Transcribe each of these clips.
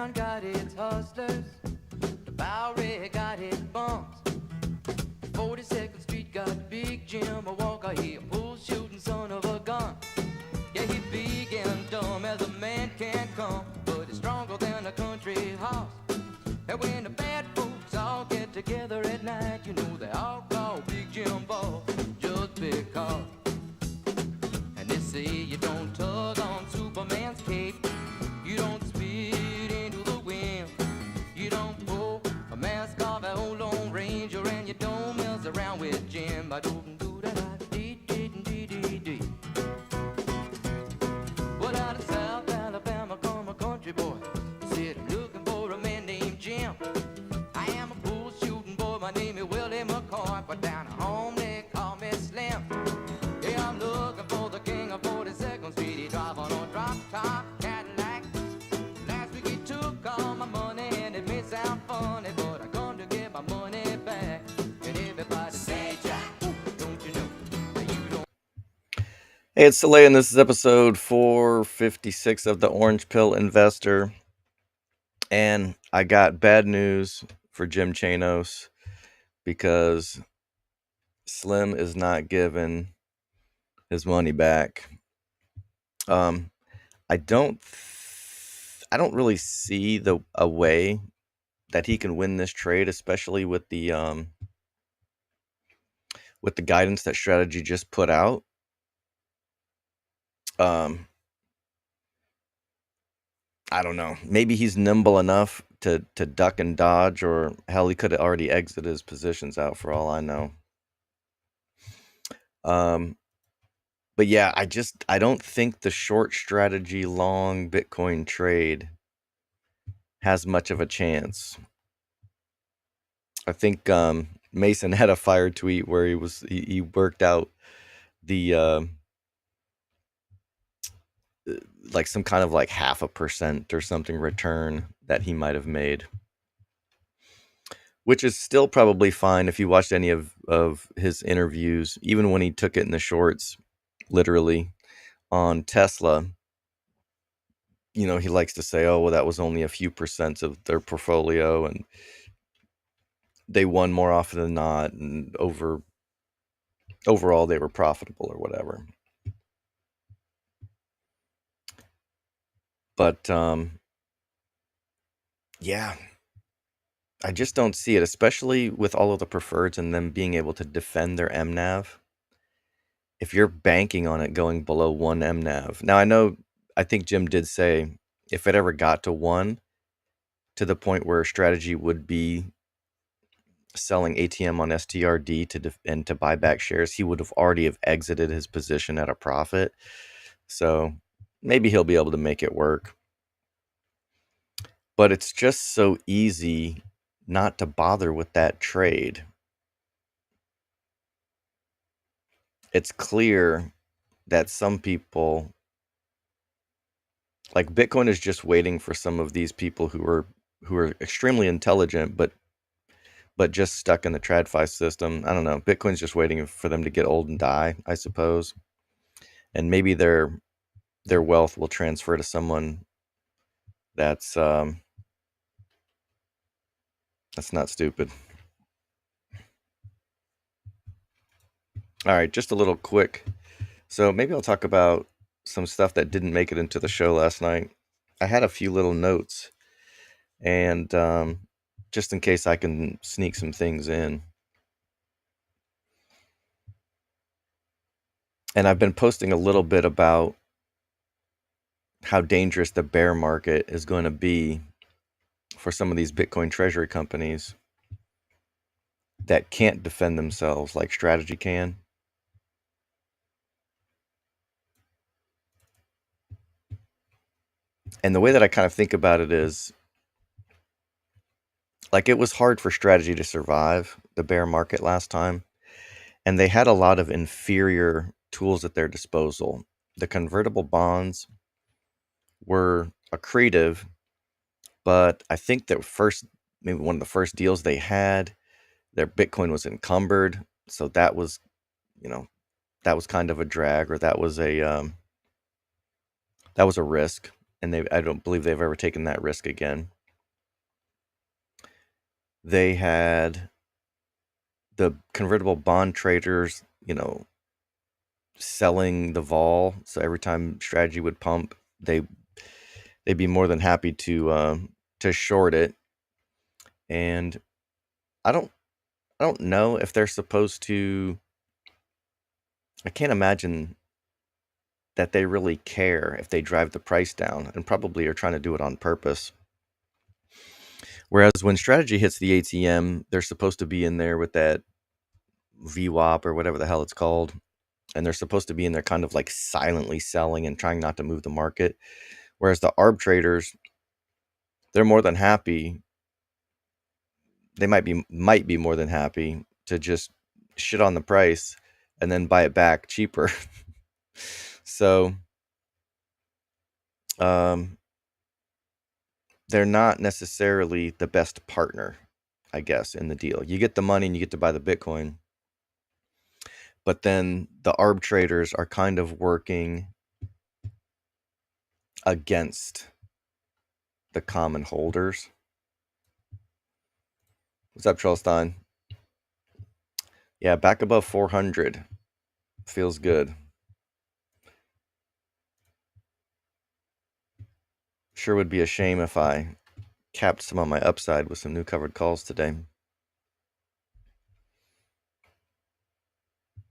town got its hustlers, the Bowery got its bumps. 42nd Street got Big Jim, a walker, he a bull shooting son of a gun. Yeah, he big and dumb as a man can come, but he's stronger than a country horse. And when the bad folks all get together at night, you know they all call Big Jim Boss just because. And they say you don't tug on Superman's cape, you don't spit into the wind, you don't pull a mask off an old Lone Ranger, and you don't mess around with Jim. I don't do that. Well, out of South Alabama come a country boy, said I'm looking for a man named Jim. I am a bull shooting boy, my name is Willie McCoy, but down home they call me Slim. Yeah, I'm looking for the king of 42nd Street. He drive on a drop top Cadillac. Last week he took all my money, and it may sound funny, but I'm going to get my money back. And everybody say, Jack, don't you know that you don't. Hey, it's Soleil, and this is episode 456 of the Orange Pill Investor. And I got bad news for Jim Chanos because Slim is not giving his money back. I don't really see a way that he can win this trade, especially with the guidance that Strategy just put out. I don't know. Maybe he's nimble enough to duck and dodge, or hell, he could have already exited his positions out for all I know. But yeah, I don't think the short strategy long Bitcoin trade has much of a chance. I think Mason had a fire tweet where he worked out the like some kind of like 0.5% or something return that he might have made, which is still probably fine if you watched any of his interviews, even when he took it in the shorts, literally, on Tesla. You know, he likes to say, oh, well, that was only a few percent of their portfolio, and they won more often than not, and overall they were profitable or whatever. But yeah, I just don't see it, especially with all of the preferreds and them being able to defend their MNAV. If you're banking on it going below 1 MNAV. Now, I think Jim did say if it ever got to 1, to the point where Strategy would be selling ATM on STRD and to buy back shares, he would have already exited his position at a profit. So maybe he'll be able to make it work. But it's just so easy not to bother with that trade. It's clear that some people, like Bitcoin, is just waiting for some of these people who are extremely intelligent but just stuck in the TradFi system. I don't know. Bitcoin's just waiting for them to get old and die, I suppose. And maybe their wealth will transfer to someone that's not stupid. All right, just a little quick. So maybe I'll talk about some stuff that didn't make it into the show last night. I had a few little notes, and just in case I can sneak some things in. And I've been posting a little bit about how dangerous the bear market is going to be for some of these Bitcoin treasury companies that can't defend themselves like Strategy can. And the way that I kind of think about it is, like, it was hard for Strategy to survive the bear market last time, and they had a lot of inferior tools at their disposal. The convertible bonds were accretive, but I think that maybe one of the first deals they had, their Bitcoin was encumbered, so that was kind of a drag, or that was a risk, and I don't believe they've ever taken that risk again. they had the convertible bond traders, selling the vol. So every time strategy would pump, they'd be more than happy to short it. And I don't know if they're supposed to. I can't imagine that they really care if they drive the price down, and probably are trying to do it on purpose. Whereas when strategy hits the ATM, they're supposed to be in there with that VWAP or whatever the hell it's called, and they're supposed to be in there kind of like silently selling and trying not to move the market. Whereas the arb traders, they're more than happy. They might be more than happy to just shit on the price and then buy it back cheaper. So they're not necessarily the best partner, I guess, in the deal. You get the money and you get to buy the Bitcoin, but then the arb traders are kind of working against the common holders. What's up, Trollstein? Yeah, back above 400 feels good. Sure would be a shame if I capped some on my upside with some new covered calls today.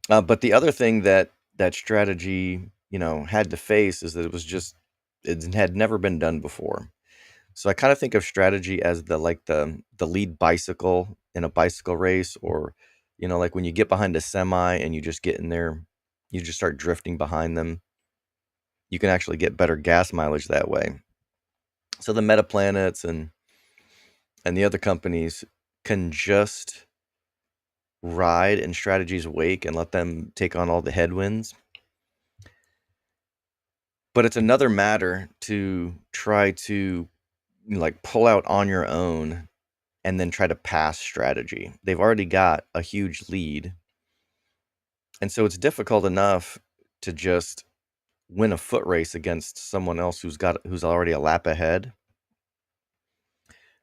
But the other thing that strategy, had to face is that it had never been done before. So I kind of think of strategy as the lead bicycle in a bicycle race, or like when you get behind a semi and you just get in there, you just start drifting behind them. You can actually get better gas mileage that way. So the Meta Planets and the other companies can just ride in strategy's wake and let them take on all the headwinds. But it's another matter to try to pull out on your own and then try to pass strategy. They've already got a huge lead. And so it's difficult enough to just win a foot race against someone else who's already a lap ahead.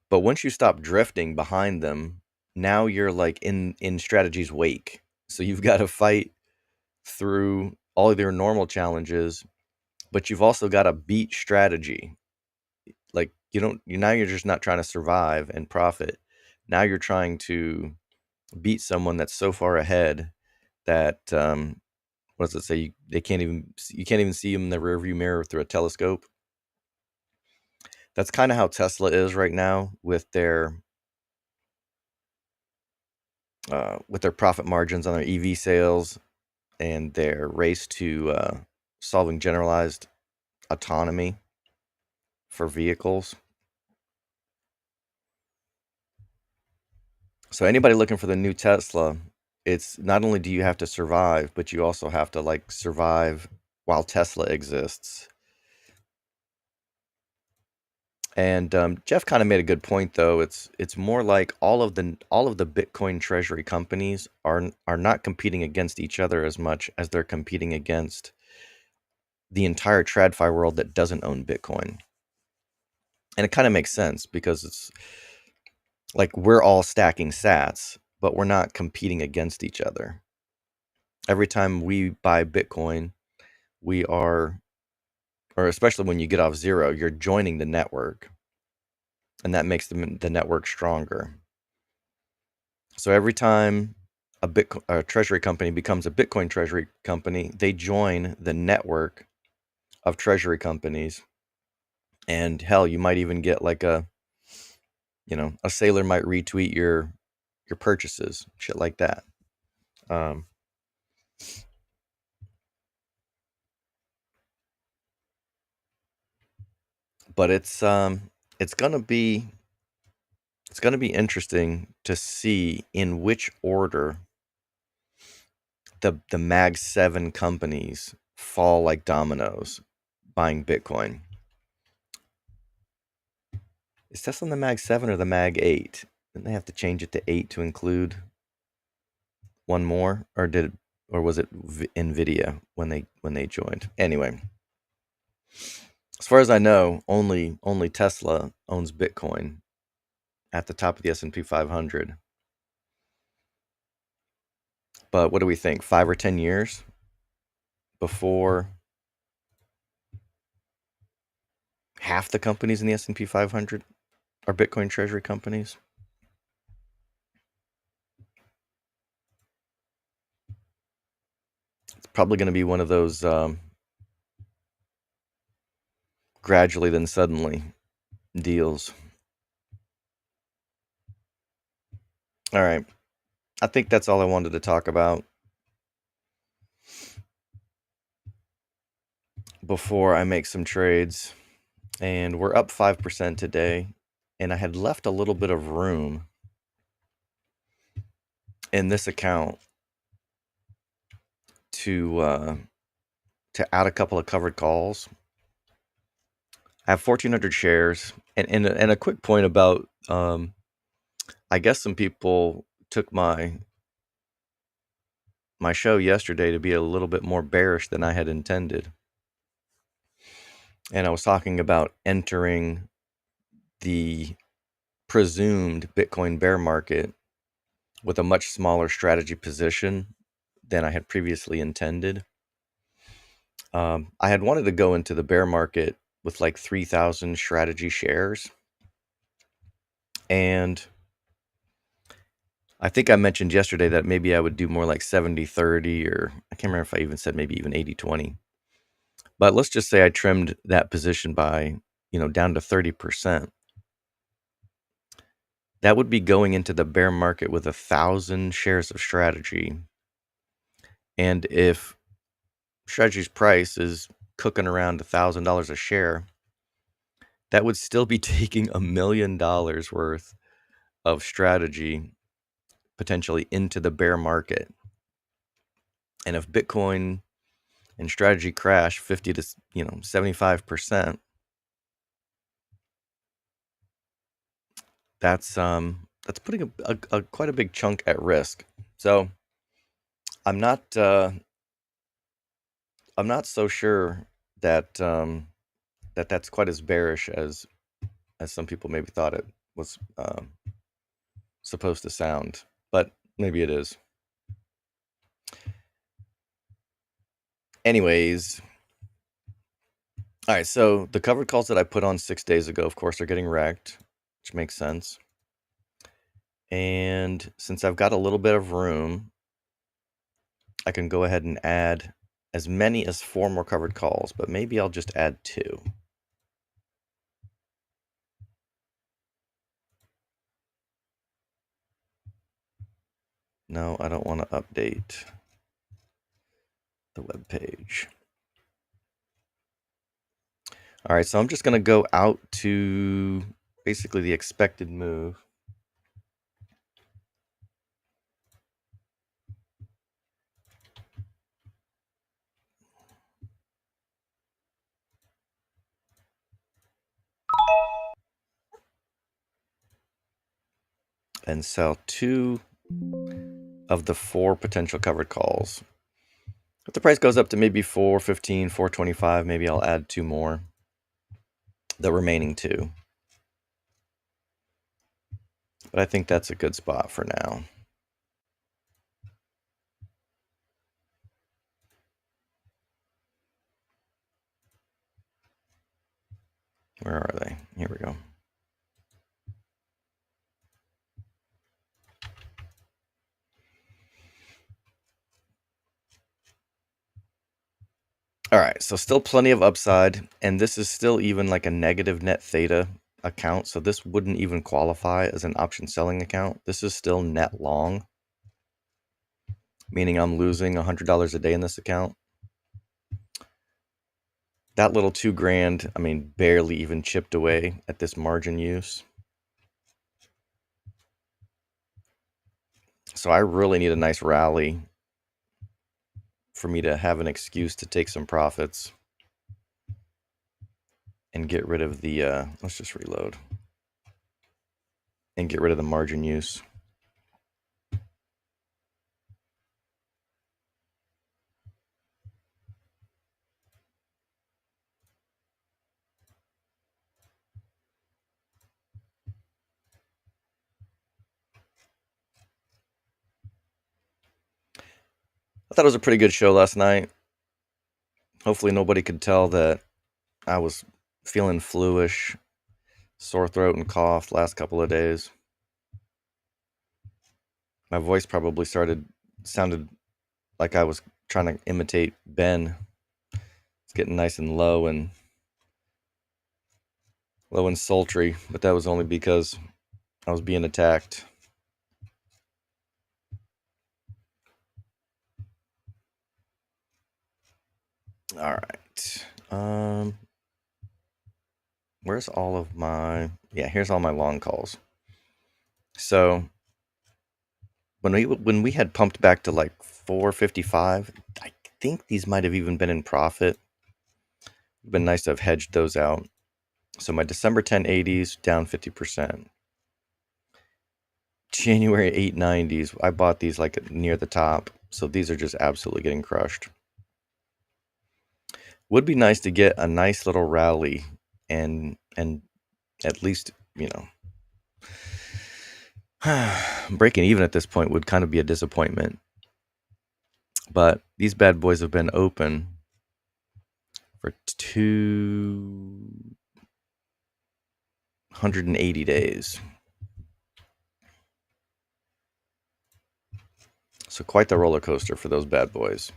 But once you stop drifting behind them, now you're like in strategy's wake. So you've got to fight through all of their normal challenges, but you've also got to beat strategy. Like you're just not trying to survive and profit. Now you're trying to beat someone that's so far ahead that what does it say? You can't even see them in the rearview mirror through a telescope. That's kind of how Tesla is right now with their profit margins on their EV sales and their race to solving generalized autonomy for vehicles. So anybody looking for the new Tesla, it's not only do you have to survive, but you also have to survive while Tesla exists. And Jeff kind of made a good point, though. It's more like all of the Bitcoin treasury companies are not competing against each other as much as they're competing against the entire TradFi world that doesn't own Bitcoin. And it kind of makes sense because it's like we're all stacking sats, but we're not competing against each other. Every time we buy Bitcoin, we are, or especially when you get off zero, you're joining the network, and that makes the network stronger. So every time a treasury company becomes a Bitcoin treasury company, they join the network of treasury companies. And hell, you might even get like a sailor might retweet your purchases, shit like that. But it's gonna be interesting to see in which order the Mag 7 companies fall like dominoes buying Bitcoin. Is Tesla in the Mag 7 or the Mag 8? Didn't they have to change it to 8 to include one more, or was it Nvidia when they joined? Anyway, as far as I know, only Tesla owns Bitcoin, at the top of the S&P 500. But what do we think? 5 or 10 years before half the companies in the S&P 500 are Bitcoin treasury companies? It's probably going to be one of those gradually then suddenly deals. All right. I think that's all I wanted to talk about before I make some trades. And we're up 5% today. And I had left a little bit of room in this account to add a couple of covered calls. I have 1,400 shares. And a quick point about, I guess some people took my show yesterday to be a little bit more bearish than I had intended. And I was talking about entering the presumed Bitcoin bear market with a much smaller strategy position than I had previously intended. I had wanted to go into the bear market with like 3,000 strategy shares. And I think I mentioned yesterday that maybe I would do more like 70-30, or I can't remember if I even said maybe even 80-20. But let's just say I trimmed that position by, down to 30%. That would be going into the bear market with 1,000 shares of strategy. And if strategy's price is cooking around $1,000 a share, that would still be taking $1 million worth of strategy potentially into the bear market. And if Bitcoin and strategy crash 50 to 75%, that's putting a quite a big chunk at risk. So I'm not so sure that that's quite as bearish as some people maybe thought it was supposed to sound, but maybe it is. Anyways, all right, so the covered calls that I put on 6 days ago, of course, are getting wrecked, which makes sense. And since I've got a little bit of room, I can go ahead and add as many as 4 more covered calls, but maybe I'll just add 2. No, I don't want to update the web page. All right, so I'm just going to go out to basically the expected move. And sell 2 of the 4 potential covered calls. If the price goes up to maybe 415, 425, maybe I'll add 2 more. The remaining 2. But I think that's a good spot for now. Where are they? Here we go. All right, so still plenty of upside, and this is still even like a negative net theta account, so this wouldn't even qualify as an option selling account. This is still net long, meaning I'm losing $100 a day in this account. That little $2,000, I mean, barely even chipped away at this margin use. So I really need a nice rally for me to have an excuse to take some profits and get rid of the, let's just reload, and get rid of the margin use. I thought it was a pretty good show last night. Hopefully nobody could tell that I was feeling fluish, sore throat and cough last couple of days. My voice probably sounded like I was trying to imitate Ben. It's getting nice and low and sultry, but that was only because I was being attacked. All right. Where's all of my... Yeah, here's all my long calls. So when we had pumped back to like 455, I think these might have even been in profit. It'd been nice to have hedged those out. So my December 1080s down 50%. January 890s, I bought these like near the top, so these are just absolutely getting crushed. Would be nice to get a nice little rally and at least, breaking even at this point would kind of be a disappointment. But these bad boys have been open for 280 days. So quite the roller coaster for those bad boys.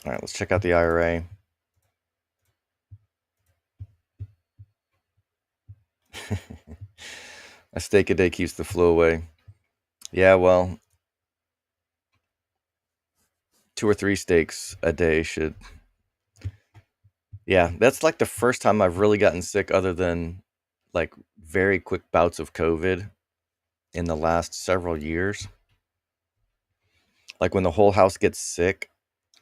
All right, let's check out the IRA. A steak a day keeps the flu away. Yeah, well, 2 or 3 steaks a day should... Yeah, that's like the first time I've really gotten sick other than like very quick bouts of COVID in the last several years. Like when the whole house gets sick,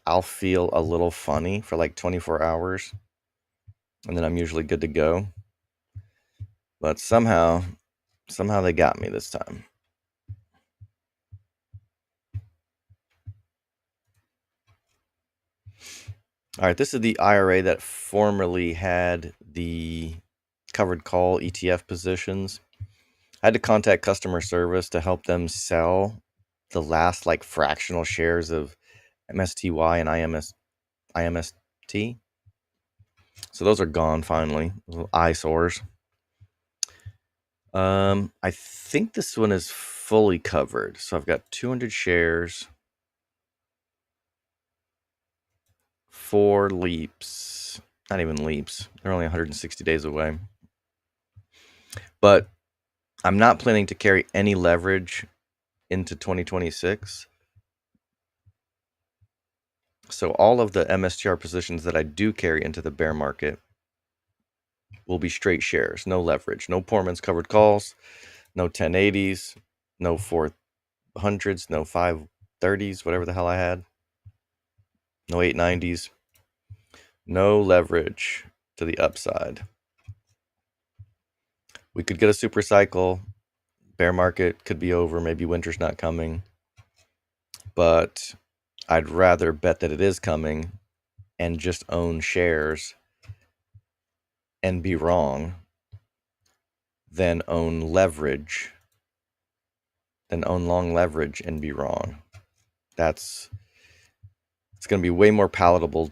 I'll feel a little funny for like 24 hours, and then I'm usually good to go. But somehow they got me this time. All right, this is the IRA that formerly had the covered call ETF positions. I had to contact customer service to help them sell the last like fractional shares of MSTY and IMST. So those are gone finally. Little eyesores. I think this one is fully covered. So I've got 200 shares, 4 leaps. Not even leaps. They're only 160 days away. But I'm not planning to carry any leverage into 2026. So all of the MSTR positions that I do carry into the bear market will be straight shares, no leverage, no Poorman's covered calls, no 1080s, no 400s, no 530s, whatever the hell I had, no 890s, no leverage to the upside. We could get a super cycle. Bear market could be over. Maybe winter's not coming. But I'd rather bet that it is coming and just own shares and be wrong than own leverage, than own long leverage and be wrong. It's going to be way more palatable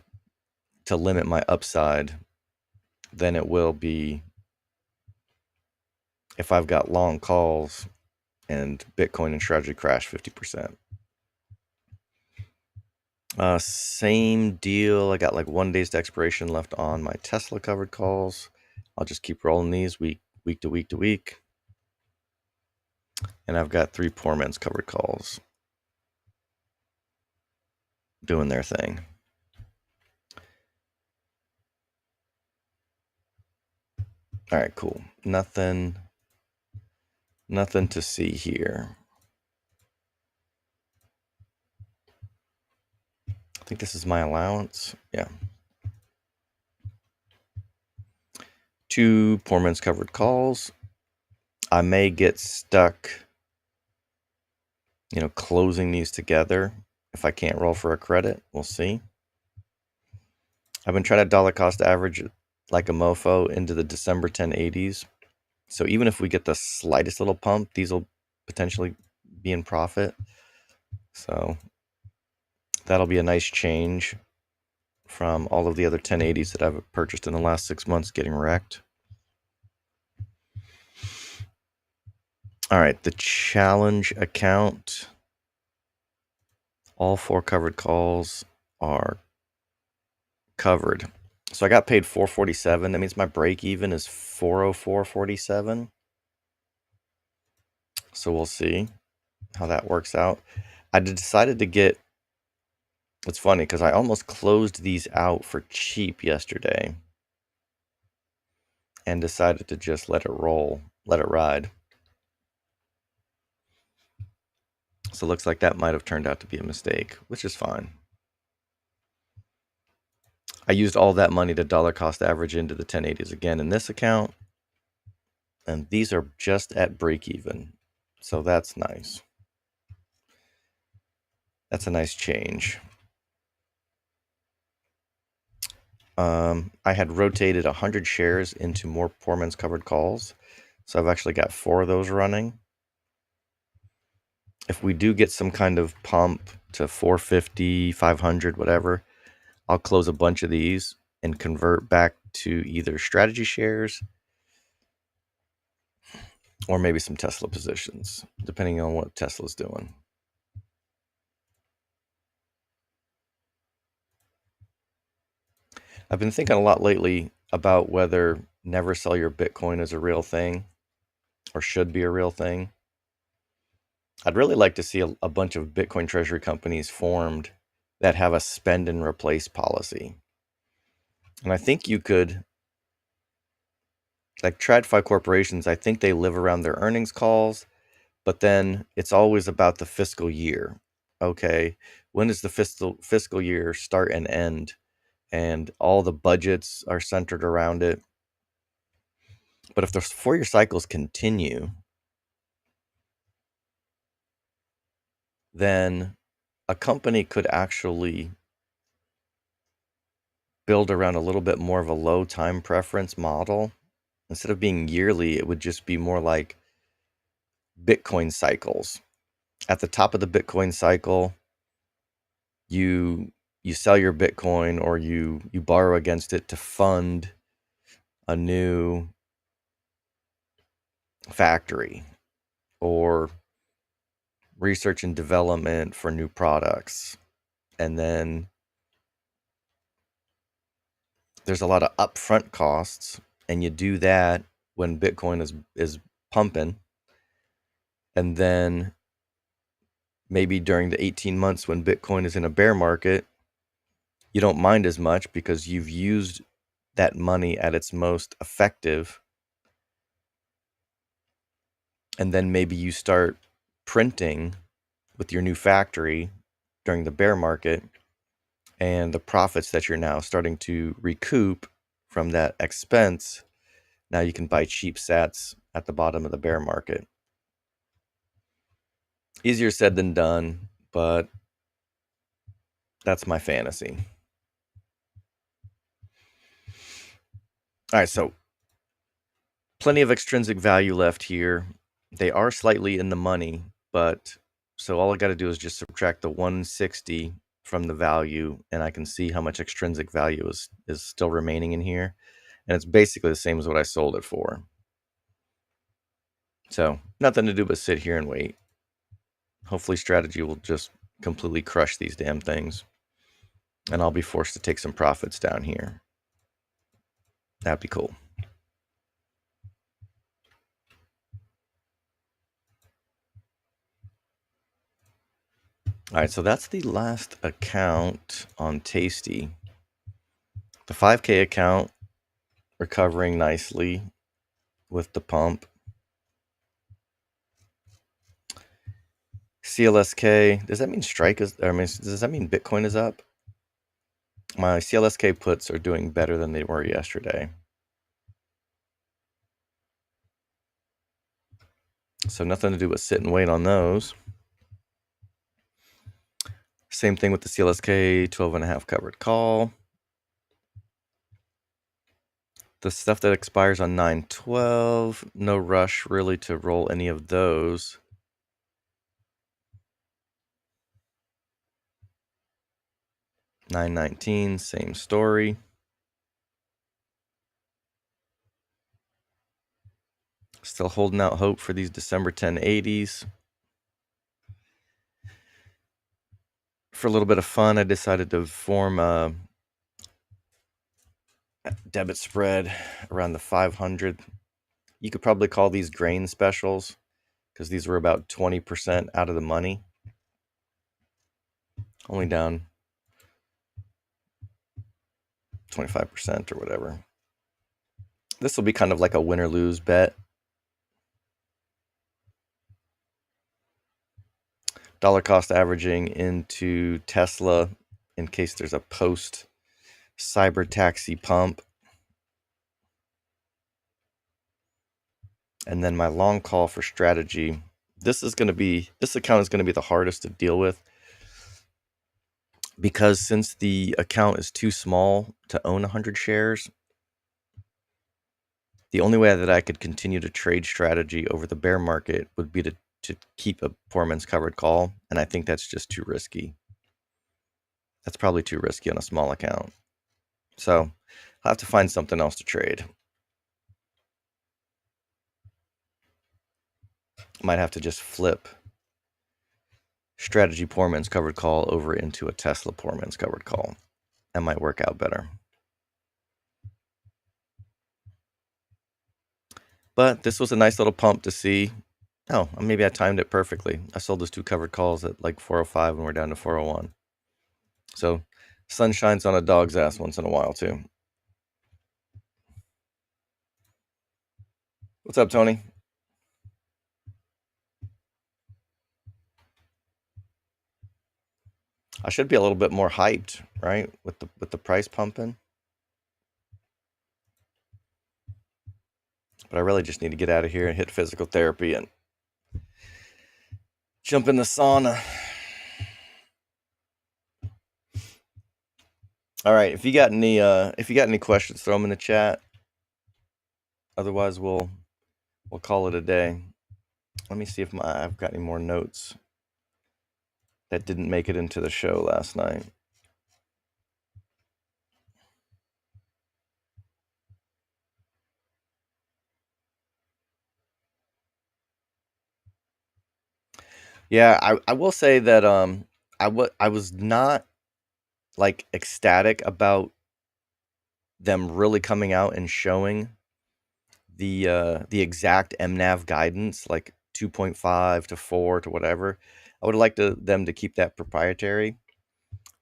to limit my upside than it will be if I've got long calls and Bitcoin and strategy crash 50%. Same deal. I got like 1 day's to expiration left on my Tesla covered calls. I'll just keep rolling these week to week to week. And I've got 3 Poorman's covered calls doing their thing. All right, cool. Nothing to see here. I think this is my allowance. Yeah. 2 Poorman's covered calls. I may get stuck, closing these together if I can't roll for a credit. We'll see. I've been trying to dollar cost average like a mofo into the December 1080s. So even if we get the slightest little pump, these will potentially be in profit. So that'll be a nice change from all of the other 1080s that I've purchased in the last 6 months getting wrecked. All right, the challenge account. All 4 covered calls are covered. So I got paid $447. That means my break even is $404.47. So we'll see how that works out. I decided to get, it's funny because I almost closed these out for cheap yesterday and decided to just let it roll, let it ride. So it looks like that might have turned out to be a mistake, which is fine. I used all that money to dollar cost average into the 1080s again in this account. And these are just at break even. So that's nice. That's a nice change. I had rotated 100 shares into more poor man's covered calls. So I've actually got 4 of those running. If we do get some kind of pump to 450, 500, whatever, I'll close a bunch of these and convert back to either strategy shares or maybe some Tesla positions, depending on what Tesla's doing. I've been thinking a lot lately about whether never sell your Bitcoin is a real thing or should be a real thing. I'd really like to see a bunch of Bitcoin treasury companies formed that have a spend and replace policy. And I think you could, like TradFi corporations, I think they live around their earnings calls, but then it's always about the fiscal year. Okay, when does the fiscal year start and end? And all the budgets are centered around it. But if the 4-year cycles continue, then a company could actually build around a little bit more of a low time preference model. Instead of being yearly, it would just be more like Bitcoin cycles. At the top of the Bitcoin cycle, you sell your Bitcoin or you borrow against it to fund a new factory or research and development for new products. And then there's a lot of upfront costs, and you do that when Bitcoin is pumping. And then maybe during the 18 months when Bitcoin is in a bear market, you don't mind as much because you've used that money at its most effective. And then maybe you start printing with your new factory during the bear market, and the profits that you're now starting to recoup from that expense, now you can buy cheap sats at the bottom of the bear market. Easier said than done, but that's my fantasy. All right, so plenty of extrinsic value left here. They are slightly in the money, but so all I got to do is just subtract the 160 from the value, and I can see how much extrinsic value is still remaining in here. And it's basically the same as what I sold it for. So nothing to do but sit here and wait. Hopefully strategy will just completely crush these damn things, and I'll be forced to take some profits down here. That'd be cool. All right, so that's the last account on Tasty. The 5K account recovering nicely with the pump. CLSK, does that mean strike is, does that mean Bitcoin is up? My CLSK puts are doing better than they were yesterday. So nothing to do but sit and wait on those. Same thing with the CLSK 12.5 covered call. The stuff that expires on 9/12, no rush really to roll any of those. $9.19, same story. Still holding out hope for these December 1080s. For a little bit of fun, I decided to form a debit spread around the 500. You could probably call these grain specials because these were about 20% out of the money. Only down 25% or whatever. This will be kind of like a win or lose bet. Dollar cost averaging into Tesla in case there's a post cyber taxi pump. And then my long call for strategy. This account is going to be the hardest to deal with because since the account is too small to own 100 shares, the only way that I could continue to trade strategy over the bear market would be to keep a poor man's covered call. And I think that's just too risky. That's probably too risky on a small account. So I'll have to find something else to trade. Might have to just flip strategy poor man's covered call over into a Tesla poor man's covered call. That might work out better. But this was a nice little pump to see. Oh, maybe I timed it perfectly. I sold those 2 covered calls at like 405 and we're down to 401. So sun shines on a dog's ass once in a while too. What's up, Tony? I should be a little bit more hyped, right? With the price pumping. But I really just need to get out of here and hit physical therapy and jump in the sauna. All right, if you got any questions, throw them in the chat. Otherwise, we'll call it a day. Let me see if I've got any more notes that didn't make it into the show last night. Yeah, I will say that I was not like ecstatic about them really coming out and showing the exact MNAV guidance, like 2.5 to 4 to whatever. I would have liked them to keep that proprietary,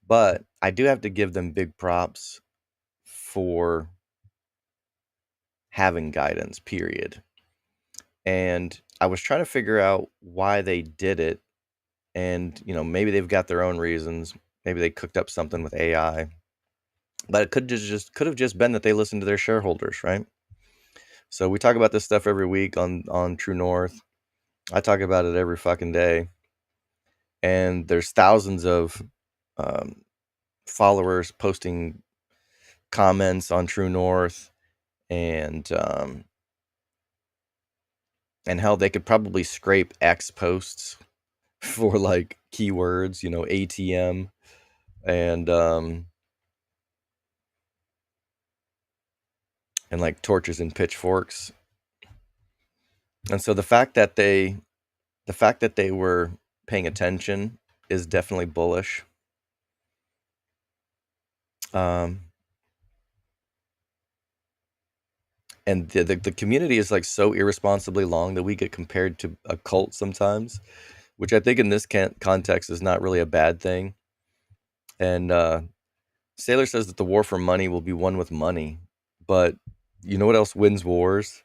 but I do have to give them big props for having guidance, period. And I was trying to figure out why they did it. And, maybe they've got their own reasons. Maybe they cooked up something with AI. But it could have just been that they listened to their shareholders, right? So we talk about this stuff every week on True North. I talk about it every fucking day. And there's thousands of followers posting comments on True North, and hell, they could probably scrape X posts for like keywords, ATM and like torches and pitchforks. And so the fact that they were paying attention is definitely bullish. And the community is like so irresponsibly long that we get compared to a cult sometimes, which I think in this context is not really a bad thing. And Sailor says that the war for money will be won with money. But you know what else wins wars?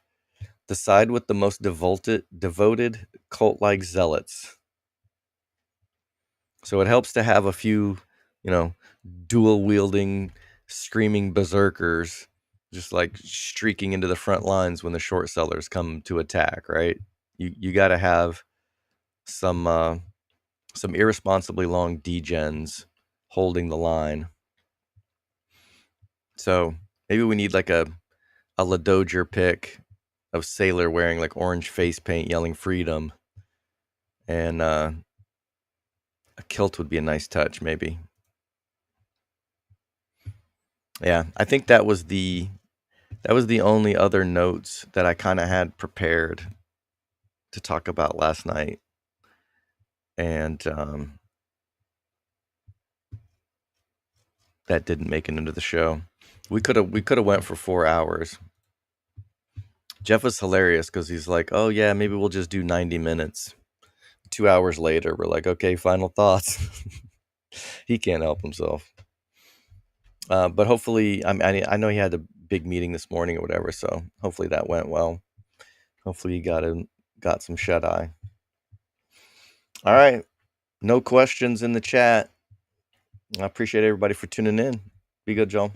The side with the most devoted cult-like zealots. So it helps to have a few, dual-wielding, screaming berserkers just like streaking into the front lines when the short sellers come to attack, right? You got to have some irresponsibly long degens holding the line. So maybe we need like a a LaDoja pic of Sailor wearing like orange face paint, yelling freedom, and a kilt would be a nice touch, maybe. Yeah, I think that was the only other notes that I kind of had prepared to talk about last night, and that didn't make it into the show. We could have went for 4 hours. Jeff was hilarious because he's like, "Oh yeah, maybe we'll just do 90 minutes." 2 hours later, we're like, "Okay, final thoughts." He can't help himself. But hopefully, I know he had a big meeting this morning or whatever, so hopefully that went well. Hopefully he got some shut eye. All right, no questions in the chat. I appreciate everybody for tuning in. Be good, y'all.